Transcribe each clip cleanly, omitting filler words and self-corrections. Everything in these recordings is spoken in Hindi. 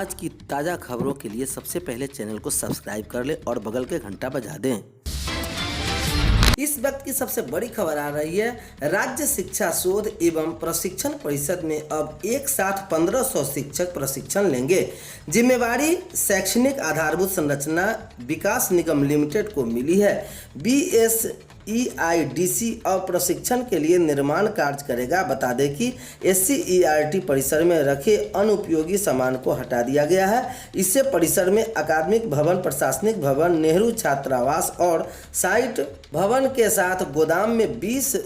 आज की ताज़ा खबरों के लिए सबसे पहले चैनल को सब्सक्राइब कर लें और बगल के घंटा बजा दें। इस वक्त की सबसे बड़ी खबर आ रही है। राज्य शिक्षा शोध एवं प्रशिक्षण परिषद में अब एक साथ 1500 शिक्षक प्रशिक्षण लेंगे। जिम्मेवारी शैक्षणिक आधारभूत संरचना विकास निगम लिमिटेड को मिली है। BSEIDC अब प्रशिक्षण के लिए निर्माण कार्य करेगा। बता दें कि SCERT परिसर में रखे अनुपयोगी सामान को हटा दिया गया है। इससे परिसर में अकादमिक भवन, प्रशासनिक भवन, नेहरू छात्रावास और साइट भवन के साथ गोदाम में 20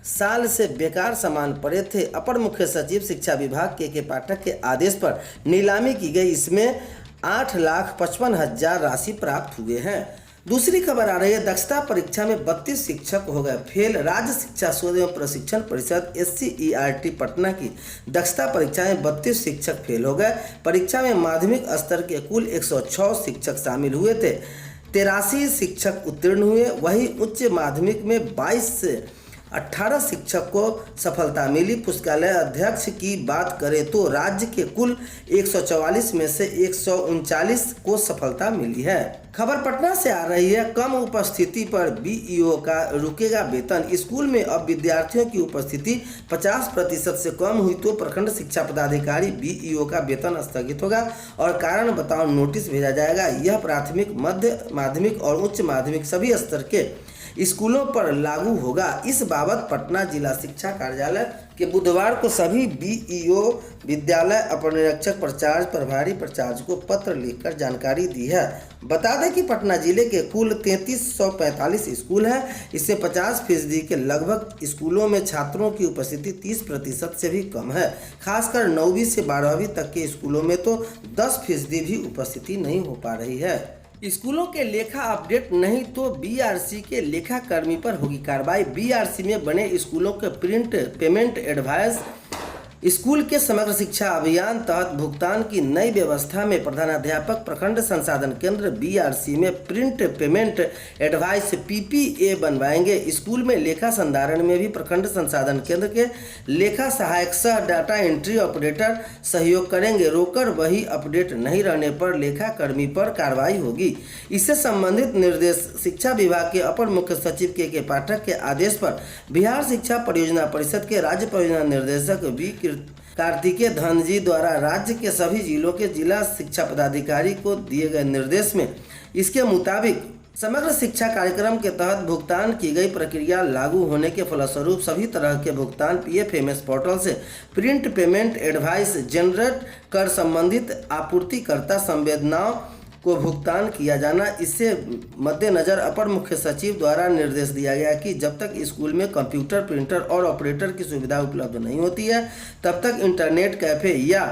साल से बेकार सामान पड़े थे। अपर मुख्य सचिव शिक्षा विभाग के पाठक के आदेश पर नीलामी की गई। इसमें 8,55,000 राशि प्राप्त हुए हैं। दूसरी खबर आ रही है। दक्षता परीक्षा में 32 शिक्षक हो गए फेल। राज्य शिक्षा शोध एवं प्रशिक्षण परिषद SCERT पटना की दक्षता परीक्षा में 32 शिक्षक फेल हो गए। परीक्षा में माध्यमिक स्तर के कुल 106 शिक्षक शामिल हुए थे। 83 शिक्षक उत्तीर्ण हुए। वहीं उच्च माध्यमिक में 22 से 18 शिक्षक को सफलता मिली। पुस्तकालय अध्यक्ष की बात करें तो राज्य के कुल 144 में से 139 को सफलता मिली है। खबर पटना से आ रही है। कम उपस्थिति पर BEO का रुकेगा वेतन। स्कूल में अब विद्यार्थियों की उपस्थिति 50% से कम हुई तो प्रखंड शिक्षा पदाधिकारी BEO का वेतन स्थगित होगा और कारण बताओ नोटिस भेजा जाएगा। यह प्राथमिक, मध्य माध्यमिक और उच्च माध्यमिक सभी स्तर के स्कूलों पर लागू होगा। इस बाबत पटना जिला शिक्षा कार्यालय के बुधवार को सभी BEO विद्यालय अपर निरीक्षक प्राचार्य, प्रभारी प्राचार्य को पत्र लिखकर जानकारी दी है। बता दें कि पटना जिले के कुल 3345 स्कूल हैं। इससे 50% के लगभग स्कूलों में छात्रों की उपस्थिति 30% से भी कम है। खासकर 9वीं से 12वीं तक के स्कूलों में तो 10% भी उपस्थिति नहीं हो पा रही है। स्कूलों के लेखा अपडेट नहीं तो BRC के लेखा कर्मी पर होगी कार्रवाई। BRC में बने स्कूलों के प्रिंट पेमेंट एडवाइस स्कूल के समग्र शिक्षा अभियान तहत भुगतान की नई व्यवस्था में प्रधानाध्यापक प्रखंड संसाधन केंद्र BRC में प्रिंट पेमेंट एडवाइस PPA बनवाएंगे। स्कूल में लेखा संधारण में भी प्रखंड संसाधन केंद्र के लेखा सहायक सह डाटा एंट्री ऑपरेटर सहयोग करेंगे। रोकर वही अपडेट नहीं रहने पर लेखा कर्मी पर कार्रवाई होगी। इससे संबंधित निर्देश शिक्षा विभाग के अपर मुख्य सचिव के पाठक के आदेश पर बिहार शिक्षा परियोजना परिषद के राज्य परियोजना निर्देशक V कार्तिकेय धनजी द्वारा राज्य के सभी जिलों के जिला शिक्षा पदाधिकारी को दिए गए निर्देश में इसके मुताबिक समग्र शिक्षा कार्यक्रम के तहत भुगतान की गई प्रक्रिया लागू होने के फलस्वरूप सभी तरह के भुगतान PFMS पोर्टल से प्रिंट पेमेंट एडवाइस जनरेट कर संबंधित आपूर्तिकर्ता संवेदनाओं को भुगतान किया जाना। इससे मद्देनजर अपर मुख्य सचिव द्वारा निर्देश दिया गया कि जब तक स्कूल में कंप्यूटर, प्रिंटर और ऑपरेटर की सुविधा उपलब्ध नहीं होती है तब तक इंटरनेट कैफे या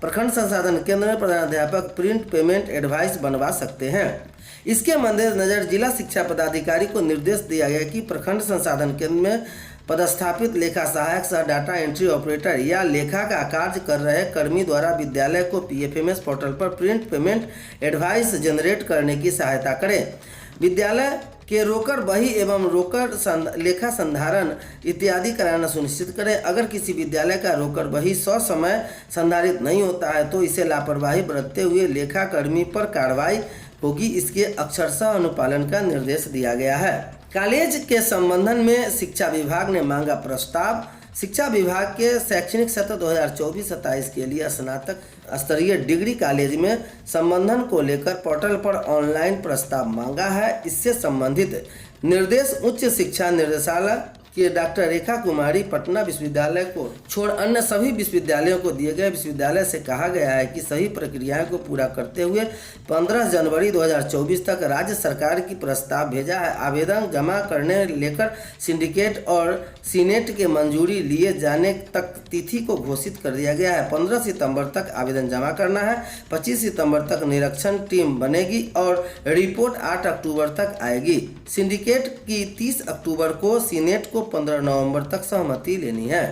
प्रखंड संसाधन केंद्र में प्रधानाध्यापक प्रिंट पेमेंट एडवाइस बनवा सकते हैं। इसके मद्देनजर जिला शिक्षा पदाधिकारी को निर्देश दिया गया कि प्रखंड संसाधन केंद्र में पदस्थापित लेखा सहायक सह डाटा एंट्री ऑपरेटर या लेखा का कार्य कर रहे कर्मी द्वारा विद्यालय को PFMS पोर्टल पर प्रिंट पेमेंट एडवाइस जनरेट करने की सहायता करें। विद्यालय के रोकर बही एवं रोकर लेखा संधारण इत्यादि कराना सुनिश्चित करें। अगर किसी विद्यालय का रोकर बही ससमय संधारित नहीं होता है तो इसे लापरवाही बरतते हुए लेखा कर्मी पर कार्रवाई होगी। इसके अक्षरशः अनुपालन का निर्देश दिया गया है। कॉलेज के संबंधन में शिक्षा विभाग ने मांगा प्रस्ताव। शिक्षा विभाग के शैक्षणिक सत्र 2024-27 के लिए स्नातक स्तरीय डिग्री कॉलेज में संबंधन को लेकर पोर्टल पर ऑनलाइन प्रस्ताव मांगा है। इससे संबंधित निर्देश उच्च शिक्षा निर्देशालय के डॉक्टर रेखा कुमारी पटना विश्वविद्यालय को छोड़ अन्य सभी विश्वविद्यालयों को दिए गए। विश्वविद्यालय से कहा गया है कि सही प्रक्रियाओं को पूरा करते हुए 15 जनवरी 2024 तक राज्य सरकार की प्रस्ताव भेजा है। आवेदन जमा करने लेकर सिंडिकेट और सीनेट के मंजूरी लिए जाने तक तिथि को घोषित कर दिया गया है। 15 सितंबर तक आवेदन जमा करना है। 25 सितंबर तक निरीक्षण टीम बनेगी और रिपोर्ट 8 अक्टूबर तक आएगी। सिंडिकेट की 30 अक्टूबर को, सीनेट को 15 नवंबर तक सहमति लेनी है।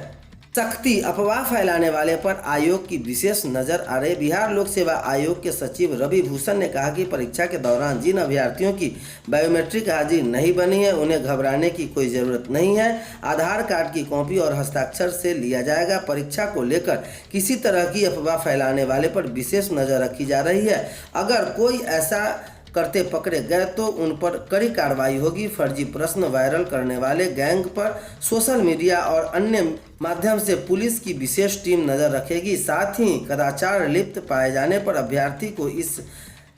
सख्ती, अफवाह फैलाने वाले पर आयोग की विशेष नजर आ रही। बिहार लोक सेवा आयोग के सचिव रवि भूषण ने कहा कि परीक्षा के दौरान जिन अभ्यर्थियों की बायोमेट्रिक हाजिरी नहीं बनी है उन्हें घबराने की कोई जरूरत नहीं है। आधार कार्ड की कॉपी और हस्ताक्षर से लिया जाएगा। परीक्षा को लेकर किसी तरह की अफवाह फैलाने वाले पर विशेष नजर रखी जा रही है। अगर कोई ऐसा करते पकड़े गए तो उन पर कड़ी कार्रवाई होगी। फर्जी प्रश्न वायरल करने वाले गैंग पर सोशल मीडिया और अन्य माध्यम से पुलिस की विशेष टीम नजर रखेगी। साथ ही कदाचार लिप्त पाए जाने पर अभ्यर्थी को इस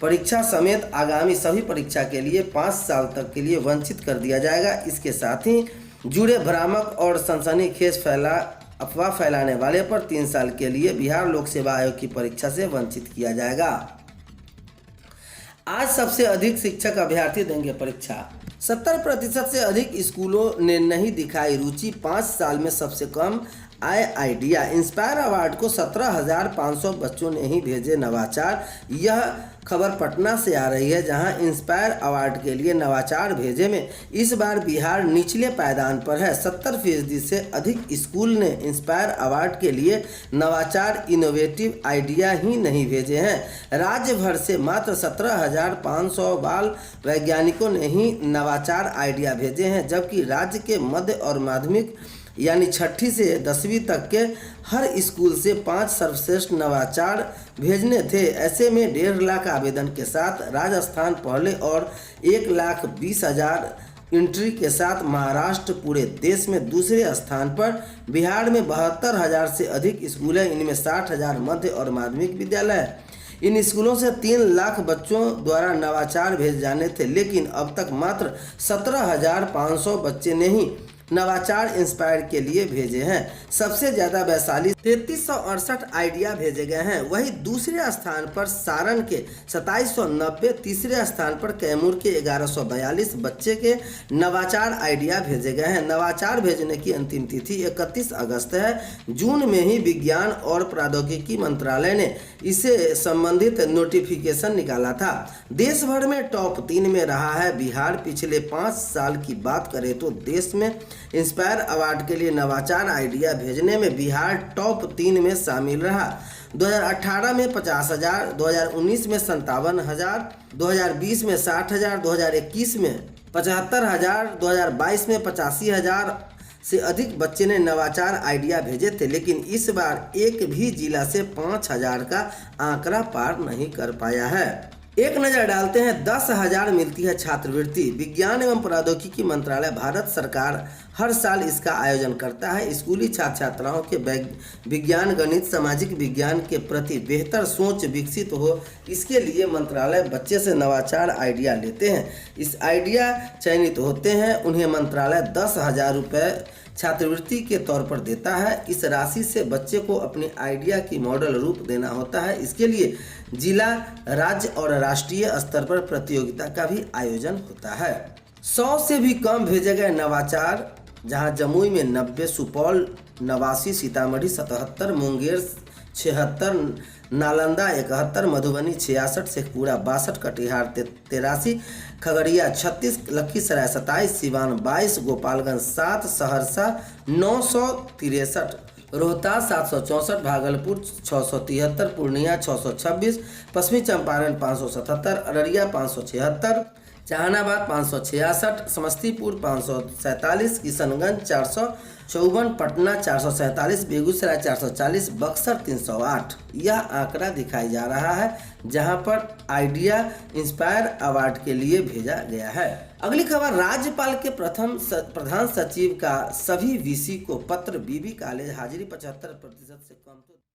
परीक्षा समेत आगामी सभी परीक्षा के लिए 5 साल तक के लिए वंचित कर दिया जाएगा। इसके साथ ही जुड़े भ्रामक और सनसनीखेज अफवाह फैलाने वाले पर 3 साल के लिए बिहार लोक सेवा आयोग की परीक्षा से वंचित किया जाएगा। आज सबसे अधिक शिक्षक अभ्यर्थी देंगे परीक्षा। 70% से अधिक स्कूलों ने नहीं दिखाई रुचि। 5 साल में सबसे कम आइडिया। इंस्पायर अवार्ड को 17,500 बच्चों ने ही भेजे नवाचार। यह खबर पटना से आ रही है, जहां इंस्पायर अवार्ड के लिए नवाचार भेजे में इस बार बिहार निचले पायदान पर है। 70% से अधिक स्कूल ने इंस्पायर अवार्ड के लिए नवाचार इनोवेटिव आइडिया ही नहीं भेजे हैं। राज्य भर से मात्र 17,500 बाल वैज्ञानिकों ने ही नवाचार आइडिया भेजे हैं, जबकि राज्य के मध्य और माध्यमिक यानी 6ठी से 10वीं तक के हर स्कूल से 5 सर्वश्रेष्ठ नवाचार भेजने थे। ऐसे में 1.5 लाख आवेदन के साथ राजस्थान पहले और 1,20,000 एंट्री के साथ महाराष्ट्र पूरे देश में दूसरे स्थान पर। बिहार में 72,000 से अधिक स्कूल हैं, इनमें 60,000 मध्य और माध्यमिक विद्यालय है। इन स्कूलों से 3 लाख बच्चों द्वारा नवाचार भेजे जाने थे, लेकिन अब तक मात्र 17,500 बच्चे ने ही नवाचार इंस्पायर के लिए भेजे हैं। सबसे ज्यादा वैशाली 3368 आइडिया भेजे गए हैं। वहीं दूसरे स्थान पर सारण के 2790, तीसरे स्थान पर कैमूर के 1142 बच्चे के नवाचार आइडिया भेजे गए हैं। नवाचार भेजने की अंतिम तिथि 31 अगस्त है। जून में ही विज्ञान और प्रौद्योगिकी मंत्रालय ने इसे संबंधित नोटिफिकेशन निकाला था। देश भर में टॉप 3 में रहा है बिहार। पिछले 5 साल की बात करें तो देश में इंस्पायर अवार्ड के लिए नवाचार आइडिया भेजने में बिहार टॉप 3 में शामिल रहा। 2018 में 50,000, 2019 में 57,000, 2020 में 60,000, 2021 में 75,000, 2022 में 85,000 से अधिक बच्चे ने नवाचार आइडिया भेजे थे, लेकिन इस बार एक भी जिला से 5,000 का आंकड़ा पार नहीं कर पाया है। एक नज़र डालते हैं, 10,000 मिलती है छात्रवृत्ति। विज्ञान एवं प्रौद्योगिकी मंत्रालय भारत सरकार हर साल इसका आयोजन करता है। स्कूली छात्र छात्राओं के विज्ञान, गणित, सामाजिक विज्ञान के प्रति बेहतर सोच विकसित हो, इसके लिए मंत्रालय बच्चे से नवाचार आइडिया लेते हैं। इस आइडिया चयनित होते हैं, उन्हें मंत्रालय 10,000 रुपये छात्रवृत्ति के तौर पर देता है। इस राशि से बच्चे को अपने आइडिया की मॉडल रूप देना होता है। इसके लिए जिला, राज्य और राष्ट्रीय स्तर पर प्रतियोगिता का भी आयोजन होता है। 100 से भी कम भेजे गए नवाचार, जहां जमुई में 90, सुपौल 89, सीतामढ़ी 77, मुंगेर 76, नालंदा 71, मधुबनी 66, शेखपुरा 62, कटिहार 83, खगड़िया 36, लखीसराय 27, सिवान 22, गोपालगंज 7, सहरसा 963, रोहतास 764, भागलपुर 673, पूर्णिया 626, पश्चिमी चंपारण 577, अररिया 576, जहानाबाद 566, समस्तीपुर 547, किशनगंज 454, पटना 447, बेगूसराय 440, बक्सर 308। यह आंकड़ा दिखाई जा रहा है, जहां पर आइडिया इंस्पायर अवार्ड के लिए भेजा गया है। अगली खबर, राज्यपाल के प्रधान सचिव का सभी वीसी को पत्र। बीबी कॉलेज हाजिरी 75% से कम।